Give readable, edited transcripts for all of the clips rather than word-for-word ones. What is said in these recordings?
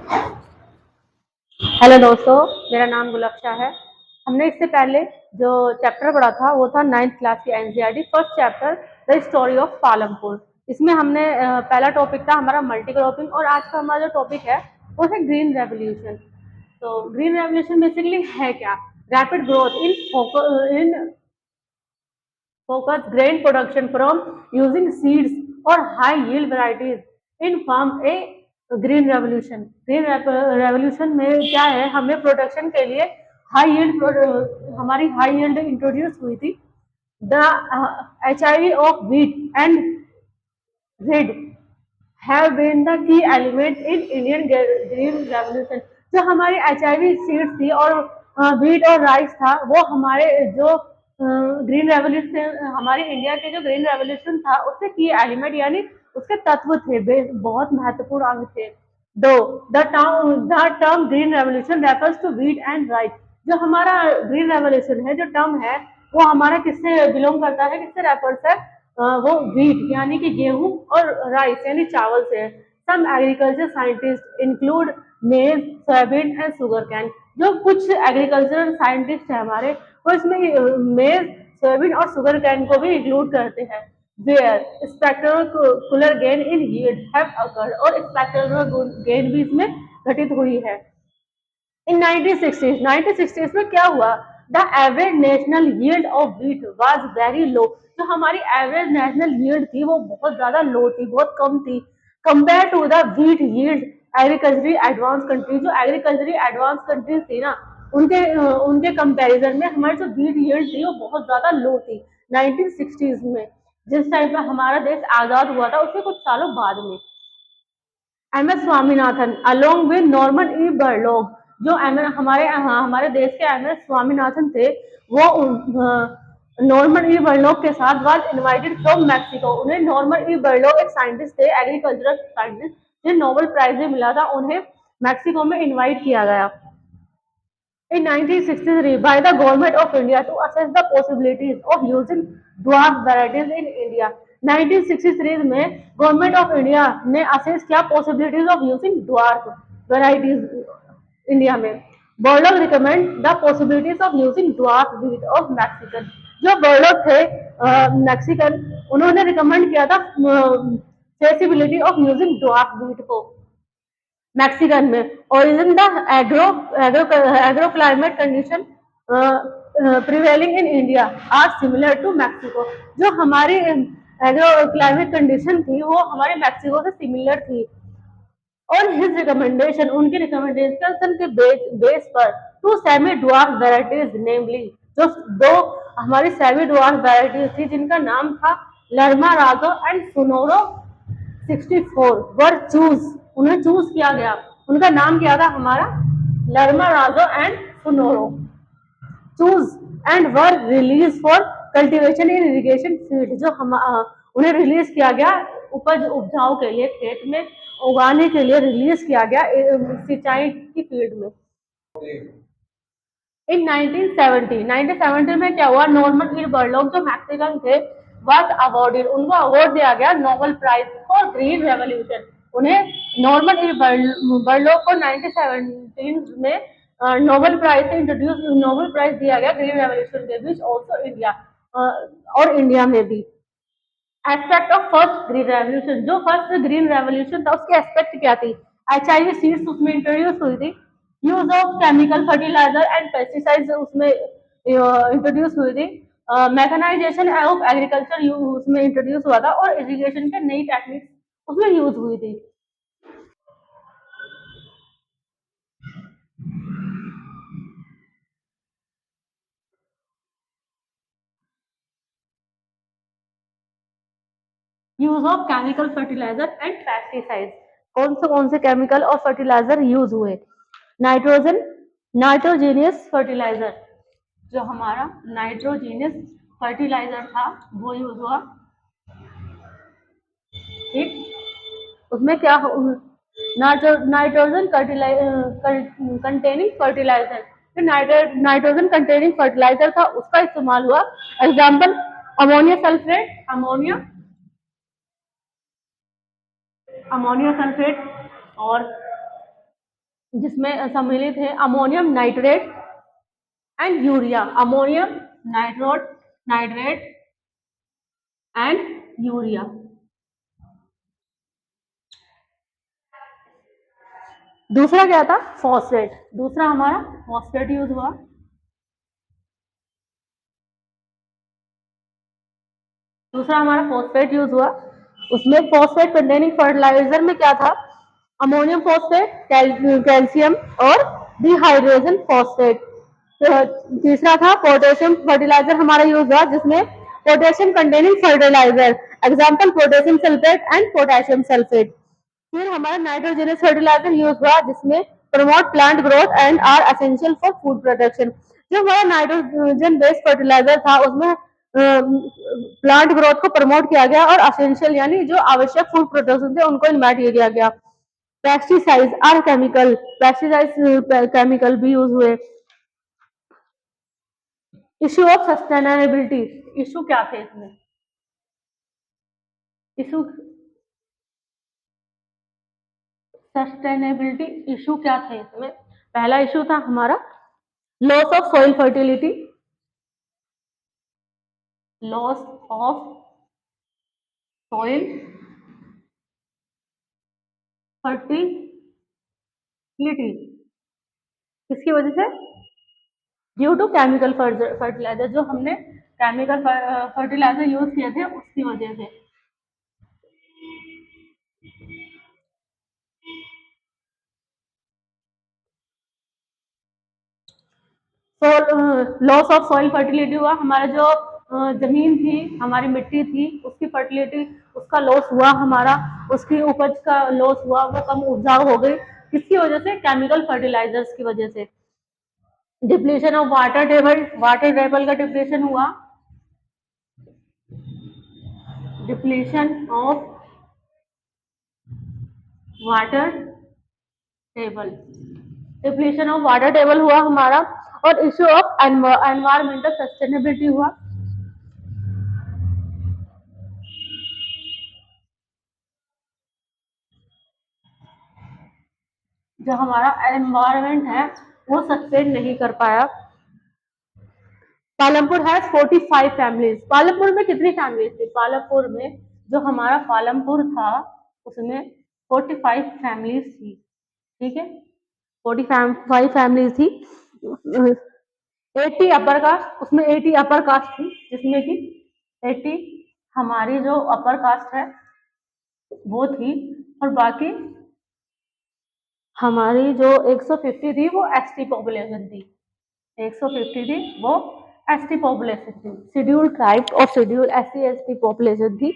Hello दोस्तों, मेरा नाम गुलफ्शा है। हमने इससे पहले जो चैप्टर पढ़ा था वो था 9th क्लास की NCERT first chapter the story of Palampur. इसमें हमने पहला टॉपिक था हमारा मल्टी क्रॉपिंग और आज का हमारा जो टॉपिक है वो है ग्रीन रेवोल्यूशन। तो ग्रीन रेवोल्यूशन बेसिकली है क्या? Rapid growth in focus grain production from using seeds or high yield varieties in farm a green revolution। Green revolution में क्या है, हमें प्रोडक्शन के लिए हाई यील्ड हमारी हाई यील्ड इंट्रोड्यूस हुई थी। The HIV of wheat and reed have been the key element in Indian green revolution। जो हमारी HIV सीड्स थी और व्हीट और राइस था वो हमारे जो ग्रीन रेवोल्यूशन हमारी इंडिया के जो ग्रीन रेवोल्यूशन था उससे की एलिमेंट यानी उसके तत्व थे, बहुत महत्वपूर्ण अंग थे। Though the term green revolution refers to wheat and rice. जो हमारा ग्रीन रेवोल्यूशन है, जो टर्म है वो हमारा किससे बिलोंग करता है, किससे रेफर्स है? वो व्हीट यानी कि गेहूं और राइस यानी चावल से है। सम एग्रीकल्चर साइंटिस्ट इंक्लूड मेज, सोयाबीन एंड शुगर कैन। जो कुछ एग्रीकल्चरल साइंटिस्ट है हमारे वो इसमें मेज, सोयाबीन और शुगर कैन को भी इंक्लूड करते हैं। Where spectacular gain in yield have occurred, और स्पेक्ट्रकुलर गेन भी इसमें घटित हुई है। इन 1960s में क्या हुआ? The average national yield of wheat was very low. जो हमारी एवरेज नेशनल यील्ड थी वो बहुत ज्यादा लो थी, बहुत कम थी compare to the wheat yield agriculturally advance country. जो एग्रीकल्चरली एडवांस कंट्रीज थी ना उनके कंपैरिजन में हमारी जो व्हीट यील्ड थी वो बहुत ज्यादा लो थी 1960s में, जिस टाइम पे हमारा देश आजाद हुआ था उसके कुछ सालों बाद में। MS Swaminathan along with Norman E Borlaug. जो हमारे देश के MS स्वामीनाथन थे वो नॉर्मन ई बर्लॉग के साथ वाज इनवाइटेड फ्रॉम मैक्सिको। उन्हें नॉर्मन ई बर्लॉग एक साइंटिस्ट थे, एग्रीकल्चरल साइंटिस्ट, जिन्हें नोबेल प्राइज भी मिला था, उन्हें मैक्सिको में इनवाइट किया गया in 1963 by the government of India to assess the possibilities of using dwarf varieties in India। 1963 में गवर्नमेंट ऑफ इंडिया ने असेस किया possibilities of using dwarf varieties India में। Borlaug recommend the possibilities of using dwarf wheat of Mexican. जो Borlaug थे Mexican, उन्होंने recommend किया था feasibility of using dwarf wheat को मैक्सिकन में। Origin the agro agro agro climate condition prevailing in India are similar to Mexico. जो हमारी agro climate condition थी वो हमारे मैक्सिको से सिमिलर थी। और हिज रिकमेंडेशन, उनकी रिकमेंडेशन के बेस पर टू सेमी ड्वार्फ वेराइटीज नेमली, जो दो हमारी सेमी ड्वार्फ वेराइटीज थी जिनका नाम था Lerma Rojo and Sonora 64 were choose. उन्हें चूज किया गया, उनका नाम क्या था हमारा Lerma Rojo and Sonora choose and were release for cultivation in irrigation field. जो हम उन्हें रिलीज किया गया उपज उपजाऊ के लिए, खेत में उगाने के लिए रिलीज किया गया सिंचाई की फील्ड में। इन 1970 में क्या हुआ? नॉर्मन ई बर्लॉग जो मैक्सिकन थे वाज अवॉर्डेड, उनको अवार्ड दिया गया Nobel prize for green revolution. उन्हें नॉर्मन ई बर्लॉग को 1917 में नोबेल प्राइज दिया गया ग्रीन रेवोल्यूशन के बीच, ऑल्सो इंडिया और इंडिया में भी। Aspect of first green revolution, जो फर्स्ट ग्रीन रेवोल्यूशन था उसके एस्पेक्ट क्या थी? HIV सीड्स उसमें इंट्रोड्यूस हुई थी। Use of chemical fertiliser and pesticides उसमें इंट्रोड्यूस हुई थी। मैकेनाइजेशन ऑफ एग्रीकल्चर उसमें इंट्रोड्यूस हुआ था और इरिगेशन के नई टेक्निक्स उसमें यूज हुई थी। Use of chemical fertiliser and pesticides, कौन से केमिकल और फर्टिलाइजर यूज हुए? नाइट्रोजन नाइट्रोजीनियस फर्टिलाइजर, जो हमारा नाइट्रोजीनियस फर्टिलाइजर था वो यूज हुआ। ठीक, उसमें क्या नाइट्रोजन कंटेनिंग फर्टिलाइजर, जो नाइट्रोजन कंटेनिंग फर्टिलाइजर था उसका इस्तेमाल हुआ। Example ammonia sulphate, ammonia sulphate और जिसमें सम्मिलित है ammonium nitrate and urea, ammonium nitrate nitrate and urea. दूसरा क्या था, फॉस्फेट, दूसरा हमारा फॉस्फेट यूज हुआ। दूसरा हमारा फॉस्फेट यूज हुआ। उसमें फॉस्फेट कंटेनिंग फर्टिलाइजर में क्या था, अमोनियम फॉस्फेट, कैल्शियम और डिहाइड्रोजन फॉस्फेट। तीसरा था पोटेशियम फर्टिलाइजर हमारा यूज हुआ, जिसमें potassium containing fertiliser, example potassium sulphate and potassium sulphate. फिर हमारा नाइट्रोजनस फर्टिलाइजर यूज हुआ, जिसमें promote plant growth and are essential for food production. जो हमारा नाइट्रोजन बेस्ड फर्टिलाइजर था, उसमें प्लांट ग्रोथ को प्रमोट किया गया और एसेंशियल यानी जो आवश्यक फूड प्रोडक्शन थे उनको इन्वाइट किया गया। Pesticides are chemical, pesticides chemical भी यूज हुए। इश्यू ऑफ सस्टेनेबिलिटी, इशू क्या थे इसमें, इशू सस्टेनेबिलिटी इशू क्या थे इसमें। पहला इशू था हमारा loss of soil fertility, loss of soil fertility, किसकी वजह से, ड्यू टू केमिकल फर्टिलाइजर, जो हमने केमिकल फर्टिलाइजर यूज किए थे उसकी वजह से। लॉस ऑफ सॉइल फर्टिलिटी हुआ, हमारा जो जमीन थी, हमारी मिट्टी थी, उसकी फर्टिलिटी, उसका लॉस हुआ हमारा, उसकी उपज का लॉस हुआ, वो कम उपजाऊ हो गई, किसकी वजह से, केमिकल फर्टिलाइजर्स की वजह से। Depletion of water table, water table का डिप्लीशन हुआ, depletion of water table, depletion of water table हुआ हमारा, और इश्यू ऑफ एनवायरमेंटल सस्टेनेबिलिटी हुआ। जो हमारा एनवायरमेंट है वो सस्टेन नहीं कर पाया। पालमपुर है 45 फैमिलीज। पालमपुर में कितनी फैमिलीज थी, पालमपुर में जो हमारा पालमपुर था उसमें 45 फैमिलीज थी, ठीक है, 45 फैमिलीज थी। 80 अपर कास्ट, उसमें 80 अपर कास्ट थी, जिसमें कि 80 हमारी जो अपर कास्ट है वो थी, और बाकी हमारी जो 150 थी वो एसटी पॉपुलेशन थी, 150 थी वो एसटी पॉपुलेशन थी, शेड्यूल ट्राइब और शेड्यूल एससी एसटी पॉपुलेशन थी।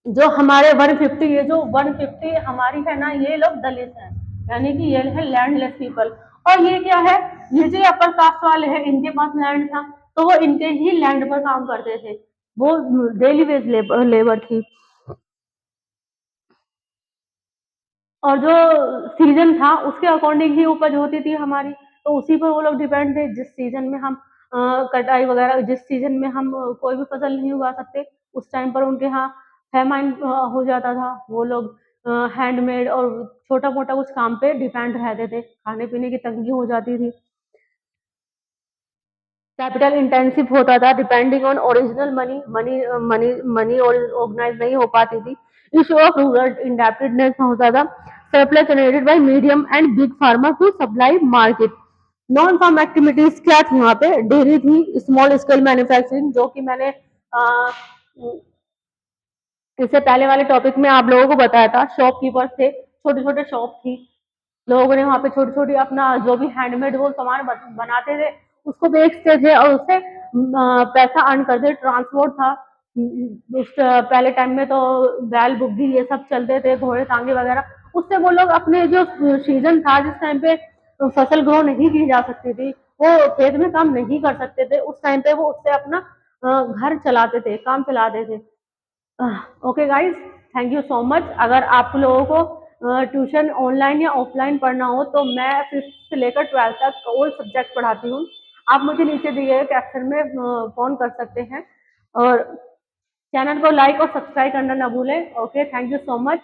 जो हमारे 150, ये जो 150 हमारी है ना, ये लोग दलित हैं, यानी कि ये है लैंडलेस पीपल। और ये क्या है, ये जो अपर कास्ट वाले हैं इनके पास लैंड था, तो वो इनके ही लैंड पर काम करते थे, वो डेली वेज लेबर थी। और जो सीजन था उसके अकॉर्डिंग ही उपज होती थी हमारी, तो उसी पर वो लोग डिपेंड थे। जिस सीजन में हम कटाई वगैरह, जिस सीजन में हम कोई भी फसल नहीं उगा सकते, उस टाइम पर उनके यहाँ फेमाइन हो जाता था, वो लोग हैंडमेड और छोटा मोटा कुछ काम पे डिपेंड रहते थे, खाने पीने की तंगी हो जाती थी, कैपिटल इंटेंसिव होता था, depending on original money, money organise नहीं हो पाती थी, इशू ऑफ रूरल इंडेप्टेडनेस होता था, surplus generated by medium and big farmer to supply market. Non farm activities क्या थी वहाँ पे, डेयरी थी, स्मॉल स्केल मैन्युफैक्चरिंग, जो कि मैंने इससे पहले वाले टॉपिक में आप लोगों को बताया था, शॉपकीपर्स थे, छोटे छोटे शॉप थी, लोगों ने वहाँ पे छोटी छोटी अपना जो भी हैंडमेड वो सामान बनाते थे उसको बेचते थे और उससे पैसा अर्न करते थे। ट्रांसपोर्ट था, उस पहले टाइम में तो बैल बुग्गी ये सब चलते थे, घोड़े टांगे वगैरह, उससे वो लोग अपने जो सीजन था जिस टाइम पे फसल ग्रो नहीं की जा सकती थी, वो खेत में काम नहीं कर सकते थे, उस टाइम पे वो उससे अपना घर चलाते थे, काम चलाते थे। Okay guys, thank you so much. अगर आप लोगों को ट्यूशन ऑनलाइन या ऑफलाइन पढ़ना हो तो मैं 5th से लेकर 12th तक ऑल सब्जेक्ट पढ़ाती हूँ। आप मुझे नीचे दिए गए कैप्शन में फोन कर सकते हैं, और चैनल को लाइक और सब्सक्राइब करना ना भूलें। Okay, thank you so much.